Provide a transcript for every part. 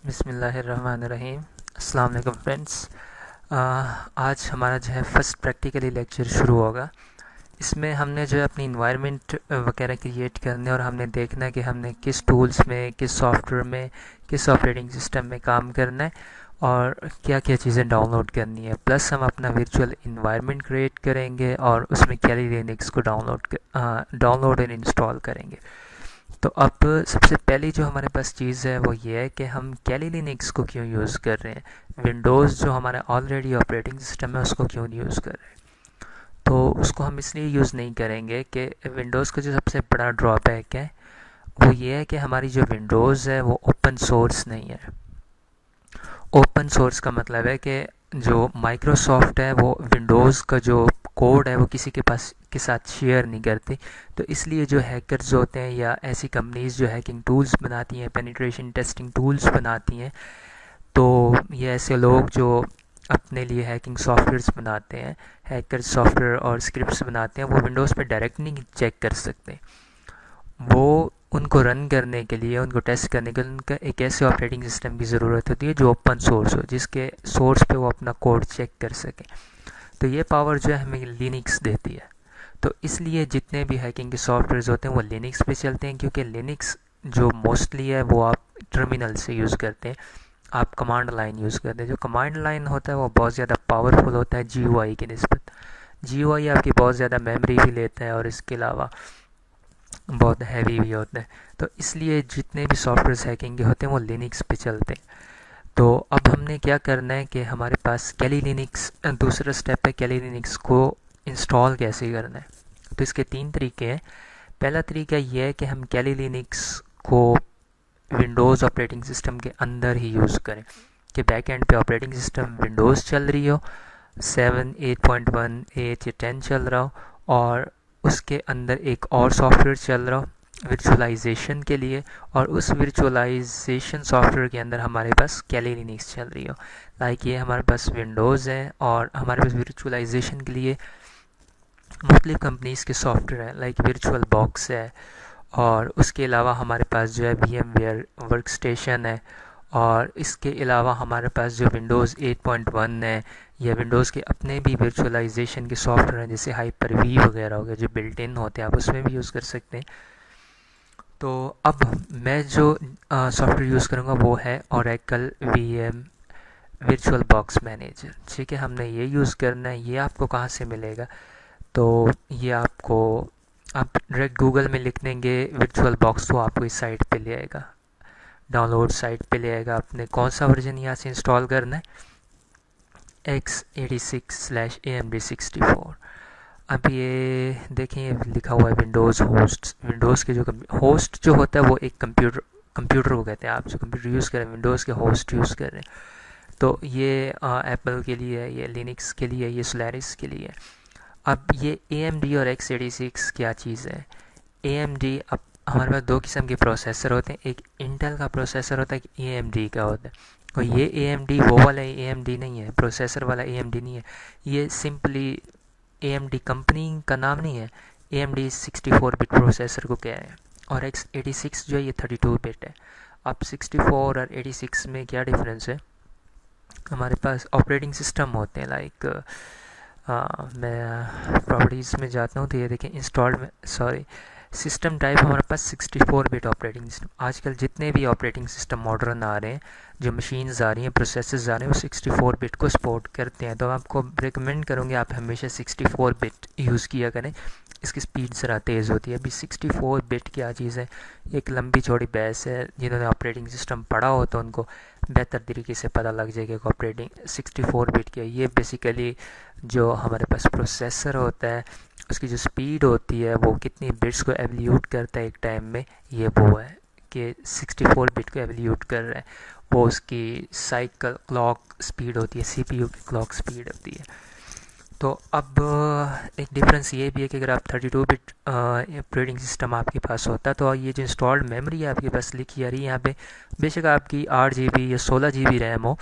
बिस्मिल्लाहिर्रहमानिर्रहीम। अस्सलाम वालेकुम फ्रेंड्स। आज हमारा जो है फर्स्ट प्रैक्टिकली लेक्चर शुरू होगा। इसमें हमने जो है अपनी इन्वायरमेंट वगैरह क्रिएट करने और हमने देखना है कि हमने किस टूल्स में, किस सॉफ्टवेयर में, किस ऑपरेटिंग सिस्टम में काम करना है और क्या क्या चीज़ें डाउनलोड करनी है। प्लस हम अपना वर्चुअल इन्वायरमेंट क्रिएट करेंगे और उसमें कैली लिनक्स को डाउनलोड एंड इंस्टॉल करेंगे। तो अब सबसे पहली जो हमारे पास चीज़ है वो ये है कि हम कैली लिनक्स को क्यों यूज़ कर रहे हैं। विंडोज़ जो हमारा ऑलरेडी ऑपरेटिंग सिस्टम है उसको क्यों नहीं यूज़ कर रहे हैं। तो उसको हम इसलिए यूज़ नहीं करेंगे कि विंडोज़ का जो सबसे बड़ा ड्रॉबैक है वो ये है कि हमारी जो विंडोज़ है वो ओपन सोर्स नहीं है। ओपन सोर्स का मतलब है कि जो माइक्रोसॉफ्ट है वो विंडोज़ का जो कोड है वो किसी के पास के साथ शेयर नहीं करती। तो इसलिए जो हैकर्स होते हैं या ऐसी कंपनीज जो हैकिंग टूल्स बनाती हैं, पेनिट्रेशन टेस्टिंग टूल्स बनाती हैं, तो ये ऐसे लोग जो अपने लिए हैकिंग सॉफ्टवेयर्स बनाते हैं, हैकर सॉफ्टवेयर और स्क्रिप्ट्स बनाते हैं, वो विंडोज़ पे डायरेक्ट नहीं चेक कर सकते। वो उनको रन करने के लिए, उनको टेस्ट करने के लिए उनका एक ऐसे ऑपरेटिंग सिस्टम की ज़रूरत होती है जो ओपन सोर्स हो, जिसके सोर्स पे वो अपना कोड चेक कर सकें। तो ये पावर जो है हमें लिनक्स देती है। तो इसलिए जितने भी हैकिंग के सॉफ्टवेयर होते हैं वो लिनक्स पे चलते हैं, क्योंकि लिनक्स जो मोस्टली है वो आप टर्मिनल से यूज़ करते हैं, आप कमांड लाइन यूज़ करते हैं। जो कमांड लाइन होता है वो बहुत ज़्यादा पावरफुल होता है GUI की निस्बत। GUI आपकी बहुत ज़्यादा मेमोरी भी लेता है और इसके अलावा बहुत हैवी भी होता है। तो इसलिए जितने भी सॉफ्टवेयर हैकिंग के होते हैं वो लिनक्स पे चलते हैं। तो अब हमने क्या करना है कि हमारे पास कैली लिनक्स, दूसरा स्टेप है कैली लिनक्स को इंस्टॉल कैसे करना है। तो इसके 3 तरीके हैं। पहला तरीका ये है कि हम कैली लिनक्स को विंडोज़ ऑपरेटिंग सिस्टम के अंदर ही यूज़ करें, कि बैक एंड पे ऑपरेटिंग सिस्टम विंडोज़ चल रही हो, 7, 8.1, 8 या 10 चल रहा हो, और उसके अंदर एक और सॉफ्टवेयर चल रहा हो वर्चुअलाइजेशन के लिए, और उस वर्चुअलाइजेशन सॉफ्टवेयर के अंदर हमारे पास कैली लिनक्स चल रही हो। लाइक ये हमारे पास विंडोज़ है और हमारे पास वर्चुअलाइजेशन के लिए मुख्तलिफ़ कंपनीज़ के सॉफ्टवेयर हैं, लाइक वर्चुअल बॉक्स है, और उसके अलावा हमारे पास जो है VMware वर्क स्टेशन है, और इसके अलावा हमारे पास जो विंडोज़ 8.1 है या विंडोज़ के अपने भी वर्चुअलाइजेशन के सॉफ्टवेयर हैं, जैसे Hyper-V वगैरह हो गए जो बिल्ट इन होते हैं, आप उसमें भी यूज़ कर सकते हैं। तो अब मैं जो सॉफ्टवेयर यूज़ करूँगा वो है Oracle VM virtual box manager. ठीक है, हमने ये यूज़ करना है। ये आपको कहाँ से मिलेगा? तो ये आपको, आप डायरेक्ट गूगल में लिख देंगे वर्चुअल बॉक्स तो आपको इस साइट पे ले आएगा, डाउनलोड साइट पे ले आएगा। आपने कौन सा वर्जन यहाँ से इंस्टॉल करना है? x86/AMD64। अब ये देखें, ये लिखा हुआ है विंडोज़ होस्ट। विंडोज़ के जो होस्ट जो होता है वो एक कंप्यूटर को कहते हैं। आप जो कंप्यूटर यूज़ कर रहे हैं विंडोज़ के होस्ट यूज़ कर रहे हैं। तो ये एप्पल के लिए है, ये लिनक्स के लिए है, ये सोलारिस के लिए है। अब ये AMD और x86 क्या चीज़ है? AMD, अब हमारे पास 2 किस्म के प्रोसेसर होते हैं, एक इंटेल का प्रोसेसर होता है, एक AMD का होता है। और ये AMD वो वाला AMD नहीं है, प्रोसेसर वाला AMD नहीं है। ये सिंपली AMD कंपनी का नाम नहीं है, AMD 64 बिट प्रोसेसर को कह रहे हैं, और x86 जो है ये 32 बिट है। अब 64 और 86 में क्या डिफरेंस है? हमारे पास ऑपरेटिंग सिस्टम होते हैं, लाइक मैं प्रॉपर्टीज़ में जाता हूँ तो ये देखें इंस्टॉल्ड में, सॉरी, सिस्टम टाइप हमारे पास 64 बिट ऑपरेटिंग सिस्टम। आजकल जितने भी ऑपरेटिंग सिस्टम मॉडर्न आ रहे हैं, जो मशीन्स आ रही हैं, प्रोसेसर्स आ रहे हैं, वो 64 बिट को सपोर्ट करते हैं। तो आपको रिकमेंड करूँगी आप हमेशा 64 बिट यूज़ किया करें, इसकी स्पीड ज़रा तेज़ होती है। अभी 64 बिट क्या चीज़ है, एक लंबी चौड़ी बहस है। जिन्होंने ऑपरेटिंग सिस्टम पढ़ा हो तो उनको बेहतर तरीके से पता लग जाएगा कि ऑपरेटिंग 64 बिट क्या है। ये बेसिकली जो हमारे पास प्रोसेसर होता है उसकी जो स्पीड होती है वो कितनी बिट्स को एवल्यूट करता है एक टाइम में, ये वो है कि 64 बिट को एवल्यूट कर रहा है। वो उसकी साइकिल क्लॉक स्पीड होती है, CPU की क्लॉक स्पीड होती है। तो अब एक डिफरेंस ये भी है कि अगर आप 32 बिट ऑपरेटिंग सिस्टम आपके पास होता है तो ये जो इंस्टॉल्ड मेमोरी है आपके पास लिखी आ रही है यहाँ पे, बेशक आपकी 8 GB या 16 GB रैम हो,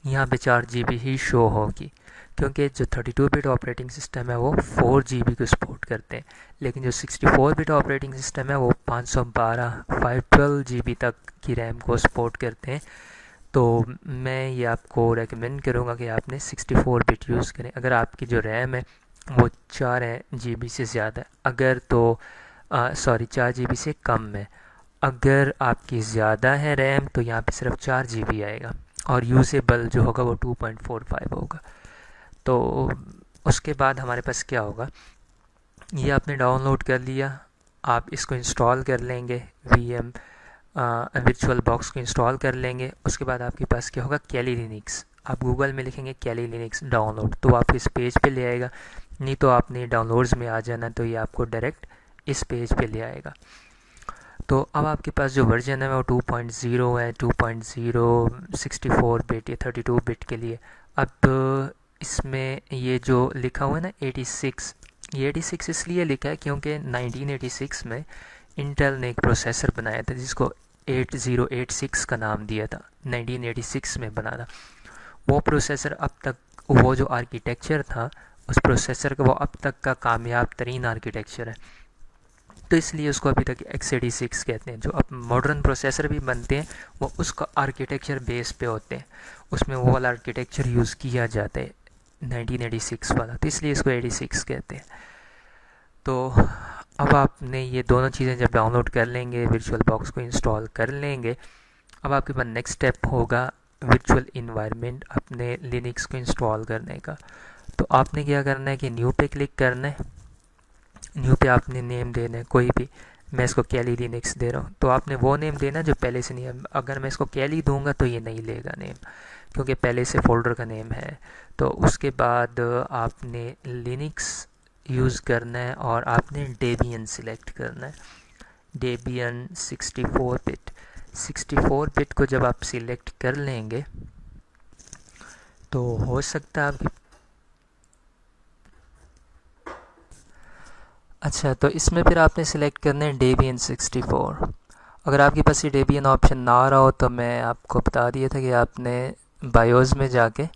यहाँ पे 4 GB ही शो होगी, क्योंकि जो 32 बिट ऑपरेटिंग सिस्टम है वो 4 GB को सपोर्ट करते हैं, लेकिन जो 64 बिट ऑपरेटिंग सिस्टम है वो 512 512 GB तक की रैम को सपोर्ट करते हैं। तो मैं ये आपको रेकमेंड करूँगा कि आपने 64 बिट यूज़ करें। अगर आपकी जो रैम है वो 4 GB से ज़्यादा है, अगर तो 4 GB से कम है। अगर आपकी ज़्यादा है रैम तो यहाँ पे सिर्फ 4 GB आएगा और यूज़ेबल जो होगा वो 2.45 होगा। तो उसके बाद हमारे पास क्या होगा, ये आपने डाउनलोड कर लिया, आप इसको इंस्टॉल कर लेंगे, VM वर्चुअल बॉक्स को इंस्टॉल कर लेंगे। उसके बाद आपके पास क्या होगा, कैली लिनक्स। आप गूगल में लिखेंगे कैली लिनक्स डाउनलोड तो आपको इस पेज पे ले आएगा, नहीं तो आपने डाउनलोड्स में आ जाना तो ये आपको डायरेक्ट इस पेज पे ले आएगा। तो अब आपके पास जो वर्जन है वो 2.0 है, 2.0 64 बिट या 32 बिट के लिए। अब इसमें ये जो लिखा हुआ है ना 86, ये 86 इसलिए लिखा है क्योंकि 1986 में इंटेल ने एक प्रोसेसर बनाया था जिसको 8086 का नाम दिया था, 1986 में बना था। वो प्रोसेसर अब तक, वो जो आर्किटेक्चर था उस प्रोसेसर का, वो अब तक का कामयाब तरीन आर्किटेक्चर है, तो इसलिए उसको अभी तक x86 कहते हैं। जो अब मॉडर्न प्रोसेसर भी बनते हैं वो उसका आर्किटेक्चर बेस पे होते हैं, उसमें वो वाला आर्किटेक्चर यूज़ किया जाता है 1986 वाला, तो इसलिए इसको 86 कहते हैं। तो अब आपने ये दोनों चीज़ें जब डाउनलोड कर लेंगे, वर्चुअल बॉक्स को इंस्टॉल कर लेंगे, अब आपके पास नेक्स्ट स्टेप होगा वर्चुअल इन्वायरमेंट अपने लिनक्स को इंस्टॉल करने का। तो आपने क्या करना है कि न्यू पे क्लिक करना है। न्यू पे आपने नेम देना है कोई भी, मैं इसको कैली लिनक्स दे रहा हूँ, तो आपने वो नेम देना जो पहले से नहीं है। अगर मैं इसको कैली दूंगा तो ये नहीं लेगा नेम, क्योंकि पहले से फोल्डर का नेम है। तो उसके बाद आपने लिनक्स यूज़ करना है और आपने डेबियन सिलेक्ट करना है। डेबियन 64 बिट को जब आप सिलेक्ट कर लेंगे तो हो सकता है आपकी, अच्छा, तो इसमें फिर आपने सिलेक्ट करना है डेबियन 64। अगर आपके पास ये डेबियन ऑप्शन ना आ रहा हो तो मैं आपको बता दिया था कि आपने बायोस में जाके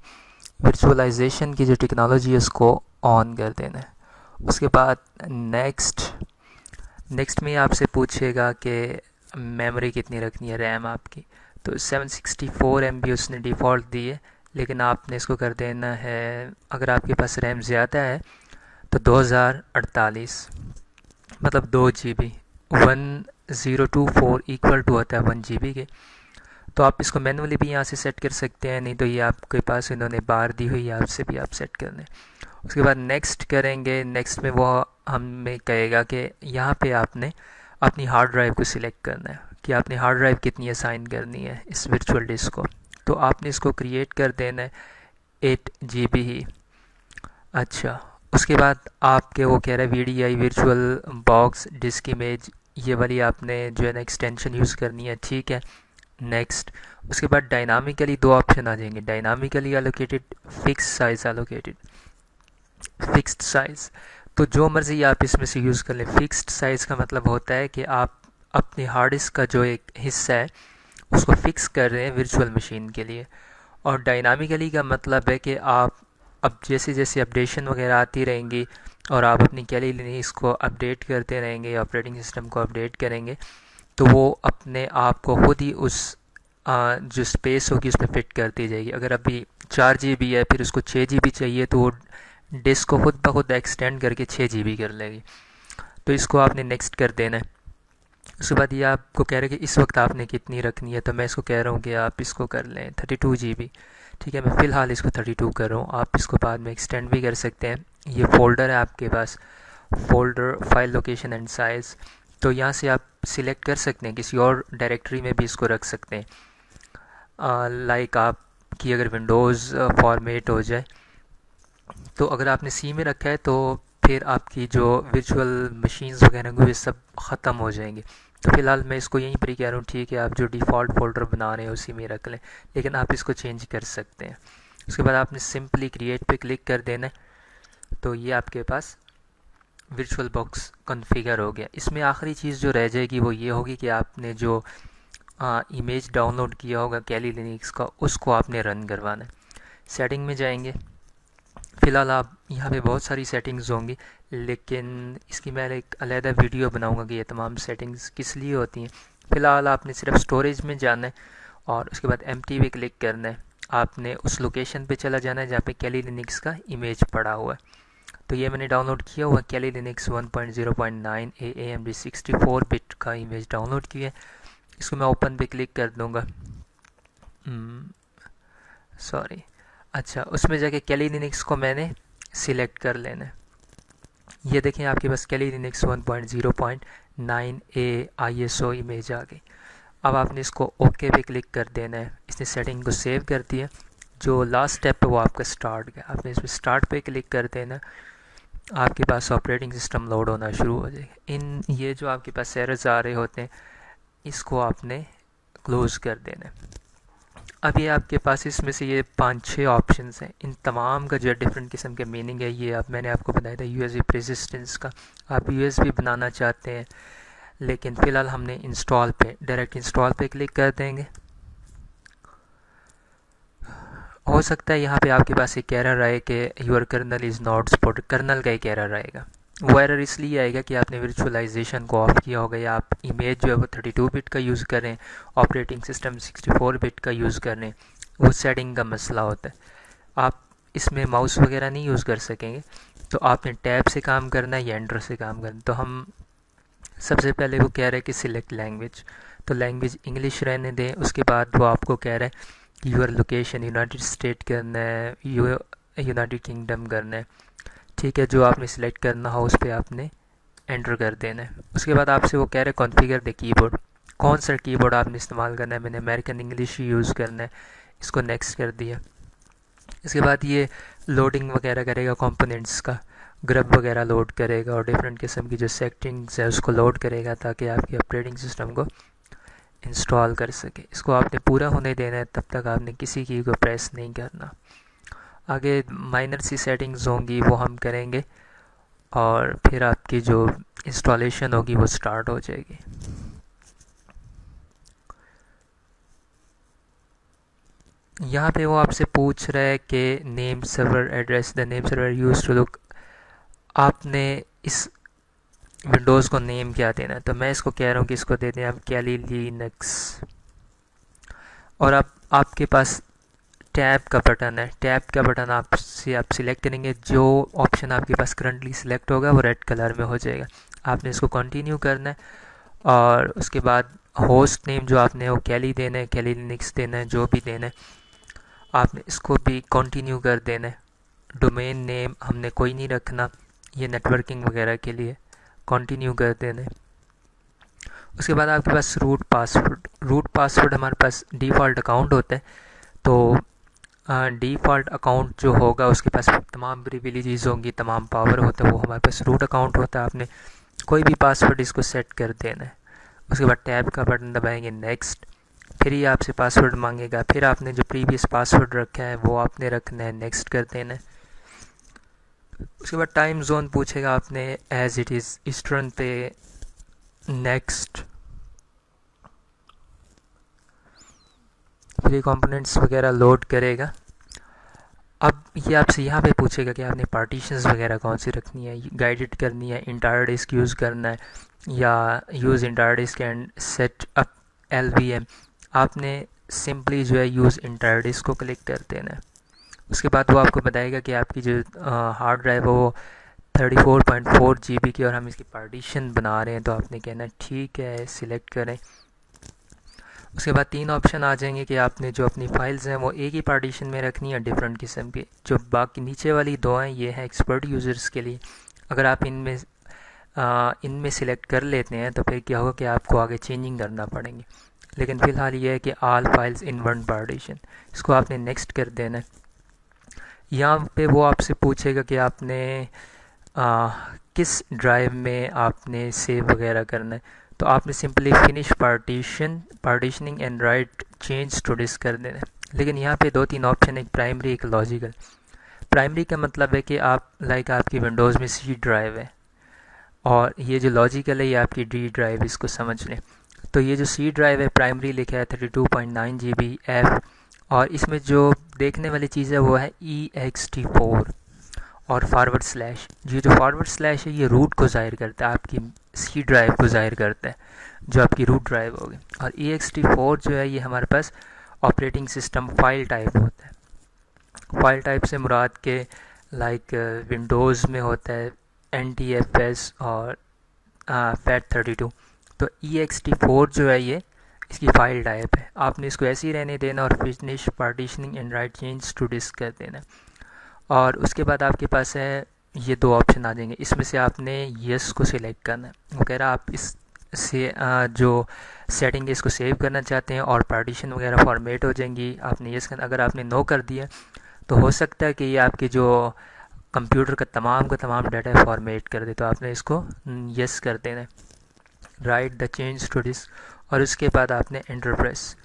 वर्चुअलाइजेशन की जो टेक्नोलॉजी है उसको ऑन कर देना है। उसके बाद नेक्स्ट में आपसे पूछेगा कि मेमोरी कितनी रखनी है, रैम आपकी। तो 764 MB उसने डिफ़ॉल्ट दी है, लेकिन आपने इसको कर देना है, अगर आपके पास रैम ज़्यादा है तो 2048, मतलब 2 GB, 1024 इक्वल टू होता है 1 GB के। तो आप इसको मैनुअली भी यहाँ से सेट कर सकते हैं, नहीं तो ये आपके पास इन्होंने बार दी हुई है, आपसे भी आप सेट कर लें। उसके बाद नेक्स्ट करेंगे। नेक्स्ट में वो हमें कहेगा कि यहाँ पे आपने अपनी हार्ड ड्राइव को सिलेक्ट करना है कि आपने हार्ड ड्राइव कितनी असाइन करनी है इस वर्चुअल डिस्क को। तो आपने इसको क्रिएट कर देना है 8 GB ही। अच्छा, उसके बाद आपके वो कह रहा है VDI virtual box disc image, ये वाली आपने जो है ना एक्सटेंशन यूज़ करनी है, ठीक है। नेक्स्ट, उसके बाद डायनामिकली 2 ऑप्शन आ जाएंगे, dynamically allocated, fix size allocated. Fixed size तो जो मर्ज़ी आप इसमें से यूज़ कर लें। फिक्स्ड साइज़ का मतलब होता है कि आप अपने हार्ड डिस्क का जो एक हिस्सा है उसको फिक्स कर रहे हैं वर्चुअल मशीन के लिए। और डायनामिकली का मतलब है कि आप अब जैसे जैसे अपडेशन वगैरह आती रहेंगी और आप अपनी कैली लिनक्स को अपडेट करते रहेंगे, ऑपरेटिंग सिस्टम को अपडेट करेंगे, तो वो अपने आप को खुद ही उस जो स्पेस होगी उसमें फिट करती जाएगी। अगर अभी 4 GB है फिर उसको 6 GB चाहिए तो वो डिस्क को खुद ब खुद एक्सटेंड करके 6 GB कर लेगी। तो इसको आपने नेक्स्ट कर देना है। उसके बाद ये आपको कह रहे हैं कि इस वक्त आपने कितनी रखनी है, तो मैं इसको कह रहा हूँ कि आप इसको कर लें 32 GB, ठीक है। मैं फ़िलहाल इसको 32 कर रहा हूँ, आप इसको बाद में एक्सटेंड भी कर सकते हैं। ये फ़ोल्डर है आपके पास, folder, file location and size, तो यहाँ से आप सिलेक्ट कर सकते हैं, किसी और डायरेक्टरी में भी इसको रख सकते हैं। लाइक आपकी अगर विंडोज़ फॉर्मेट हो जाए, तो अगर आपने C में रखा है तो फिर आपकी जो वर्चुअल मशीन्स वगैरह वो ये सब ख़त्म हो जाएंगे। तो फ़िलहाल मैं इसको यहीं पर ही कह रहा हूँ, ठीक है, आप जो डिफ़ॉल्ट फ़ोल्डर बना रहे हैं उसी में रख लें, लेकिन आप इसको चेंज कर सकते हैं। उसके बाद आपने सिंपली क्रिएट पे क्लिक कर देना है, तो ये आपके पास वर्चुअल बॉक्स कॉन्फ़िगर हो गया। इसमें आखिरी चीज़ जो रह जाएगी वो ये होगी कि आपने जो इमेज डाउनलोड किया होगा कैली लिनक्स का, उसको आपने रन करवाना है। सेटिंग में जाएंगे, फ़िलहाल आप यहाँ पे बहुत सारी सेटिंग्स होंगी, लेकिन इसकी मैं एक अलहदा वीडियो बनाऊँगा कि ये तमाम सेटिंग्स किस लिए होती हैं। फ़िलहाल आपने सिर्फ स्टोरेज में जाना है और उसके बाद एम्प्टी पे क्लिक करना है। आपने उस लोकेशन पे चला जाना है जहाँ पे कैली लिनक्स का इमेज पड़ा हुआ है। तो ये मैंने डाउनलोड किया हुआ कैली लिनक्स 1.0.9 AMD 64 बिट का इमेज डाउनलोड किया है। इसको मैं ओपन पे क्लिक कर दूँगा। सॉरी, अच्छा, उसमें जाके कैली लिनक्स को मैंने सिलेक्ट कर लेना है। ये देखें आपके पास कैली लिनक्स 1.0.9 ISO इमेज आ गई। अब आपने इसको ओके पे क्लिक कर देना है। इसने सेटिंग को सेव कर दिया। जो लास्ट स्टेप है वो आपका स्टार्ट का, आपने इसमें स्टार्ट पे क्लिक कर देना। आपके पास ऑपरेटिंग सिस्टम लोड होना शुरू हो जाएगा। ये जो आपके पास एरर्स आ रहे होते हैं, इसको आपने क्लोज़ कर देना है। अब ये आपके पास इसमें से ये 5-6 ऑप्शंस हैं। इन तमाम का जो डिफरेंट किस्म के मीनिंग है, ये अब मैंने आपको बताया था USB रेजिस्टेंस का। आप USB बनाना चाहते हैं, लेकिन फ़िलहाल हमने इंस्टॉल पे, डायरेक्ट इंस्टॉल पे क्लिक कर देंगे। हो सकता है यहाँ पे आपके पास एक एरर आए कि your kernel is not supported, kernel का एक एरर आएगा। वो एरर इसलिए आएगा कि आपने वर्चुअलाइजेशन को ऑफ किया होगा, या आप इमेज जो है वो 32 बिट का यूज़ कर रहे हैं, ऑपरेटिंग सिस्टम 64 बिट का यूज़ कर रहे हैं। वो सेटिंग का मसला होता है। आप इसमें माउस वगैरह नहीं यूज़ कर सकेंगे, तो आपने टैब से काम करना है या एंटर से काम करना है। तो हम सबसे पहले वो कह रहे हैं कि सिलेक्ट लैंग्वेज, तो लैंग्वेज इंग्लिश रहने दें। उसके बाद वो आपको कह रहा है कि यूर लोकेशन यूनाइटेड स्टेट करना है, यूनाइटेड किंगडम करना है। ठीक है, जो आपने सिलेक्ट करना हो उस पर आपने एंटर कर देना है। उसके बाद आपसे वो कह रहे हैं कॉन्फ़िगर द कीबोर्ड, कौन सा कीबोर्ड आपने इस्तेमाल करना है। मैंने अमेरिकन इंग्लिश ही यूज़ करना है, इसको नेक्स्ट कर दिया। इसके बाद ये लोडिंग वगैरह करेगा, कंपोनेंट्स का ग्रब वगैरह लोड करेगा और डिफरेंट किस्म की जो सेटिंग्स है उसको लोड करेगा, ताकि आपके ऑपरेटिंग सिस्टम को इंस्टॉल कर सके। इसको आपने पूरा होने देना है, तब तक आपने किसी की को प्रेस नहीं करना। आगे माइनर सी सेटिंग्स होंगी वो हम करेंगे, और फिर आपकी जो इंस्टॉलेशन होगी वो स्टार्ट हो जाएगी। यहाँ पे वो आपसे पूछ रहा है कि name server address, the name server use to look. आपने इस विंडोज़ को नेम क्या देना है, तो मैं इसको कह रहा हूँ कि इसको दे दें आप कैली लिनक्स। और अब आपके पास टैब का बटन है, टैब का बटन आप सिलेक्ट करेंगे। जो ऑप्शन आपके पास करंटली सिलेक्ट होगा वो रेड कलर में हो जाएगा। आपने इसको कंटिन्यू करना है, और उसके बाद होस्ट नेम जो आपने वो कैली देना है, कैली लिनक्स देना है, जो भी देना है आपने इसको भी कंटिन्यू कर देना है। डोमेन नेम हमने कोई नहीं रखना, ये नेटवर्किंग वगैरह के लिए कंटिन्यू कर देना है। उसके बाद आपके पास रूट पासवर्ड हमारे पास डिफ़ॉल्ट अकाउंट होता है, तो डिफ़ॉल्ट अकाउंट जो होगा उसके पास तमाम प्रिविलेजेस होंगी, तमाम पावर होता है, वो हमारे पास रूट अकाउंट होता है। आपने कोई भी पासवर्ड इसको सेट कर देना है। उसके बाद टैब का बटन दबाएंगे, नेक्स्ट। फिर ये आपसे पासवर्ड मांगेगा, फिर आपने जो प्रीवियस पासवर्ड रखा है वो आपने रखना है, नेक्स्ट कर देना है। उसके बाद टाइम जोन पूछेगा, आपने एज इट इज़ ईस्टर्न पे नेक्स्ट। फिर कंपोनेंट्स वगैरह लोड करेगा। अब ये आपसे यहाँ पे पूछेगा कि आपने पार्टीशंस वगैरह कौन सी रखनी है, गाइडेड करनी है, इंटायर डिस्क यूज़ करना है, या use entire disk and set up LVM। आपने सिंपली जो है यूज़ इंटायर डिस्क को क्लिक कर देना है। उसके बाद वो आपको बताएगा कि आपकी जो हार्ड ड्राइव है वो 34.4 GB की, और हम इसकी पार्टीशन बना रहे हैं, तो आपने कहना ठीक है, सिलेक्ट करें। उसके बाद 3 ऑप्शन आ जाएंगे कि आपने जो अपनी फाइल्स हैं वो एक ही पार्टीशन में रखनी है, डिफरेंट किस्म की। जो बाकी नीचे वाली 2 हैं ये हैं एक्सपर्ट यूज़र्स के लिए। अगर आप इनमें सिलेक्ट कर लेते हैं तो फिर क्या होगा कि आपको आगे चेंजिंग करना पड़ेंगे, लेकिन फ़िलहाल ये है कि all files in one partition, इसको आपने नेक्स्ट कर देना है। यहाँ पे वो आपसे पूछेगा कि आपने किस ड्राइव में आपने सेव वगैरह करना है, तो आपने simply finish partitioning and write change to disk कर देना है। लेकिन यहाँ पे 2-3 ऑप्शन, एक प्राइमरी एक लॉजिकल। प्राइमरी का मतलब है कि आप आपकी विंडोज़ में C ड्राइव है, और ये जो लॉजिकल है ये आपकी D ड्राइव, इसको समझ लें। तो ये जो C ड्राइव है प्राइमरी लिखा है 32.9 GB F, और इसमें जो देखने वाली चीज़ है वो है ext4। और फॉरवर्ड स्लैश, ये जो फॉरवर्ड स्लैश है ये रूट को ज़ाहिर करता है, आपकी सी ड्राइव को ज़ाहिर करता है जो आपकी रूट ड्राइव होगी। और ext4 जो है ये हमारे पास ऑपरेटिंग सिस्टम फाइल टाइप होता है। फाइल टाइप से मुराद के लाइक विंडोज़ में होता है NTFS और FAT32। तो ext4 जो है ये इसकी फ़ाइल टाइप है। आपने इसको ऐसे ही रहने देना और finish partitioning and write change to disk कर देना। और उसके बाद आपके पास है ये दो ऑप्शन आ जाएंगे, इसमें से आपने येस को सिलेक्ट करना है। वो कह रहा है आप इस से जो सेटिंग है इसको सेव करना चाहते हैं और पार्टीशन वगैरह फॉर्मेट हो जाएंगी, आपने येस करना। अगर आपने नो कर दिया तो हो सकता है कि ये आपकी जो कंप्यूटर का तमाम डाटा फॉर्मेट कर दे, तो आपने इसको येस कर देना है, write the change to disk. और उसके बाद आपने एंटर प्रेस।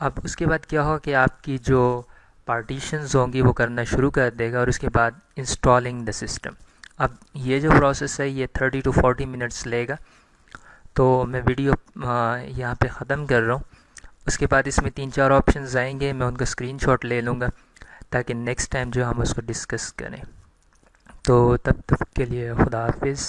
अब उसके बाद क्या होगा कि आपकी जो पार्टीशंस होंगी वो करना शुरू कर देगा और उसके बाद इंस्टॉलिंग द सिस्टम। अब ये जो प्रोसेस है ये 30 to 40 मिनट्स लेगा। तो मैं वीडियो यहाँ पे ख़त्म कर रहा हूँ। उसके बाद इसमें 3-4 ऑप्शंस आएंगे, मैं उनका स्क्रीनशॉट ले लूँगा ताकि नेक्स्ट टाइम जो हम उसको डिस्कस करें। तो तब तक के लिए खुदा हाफिज़।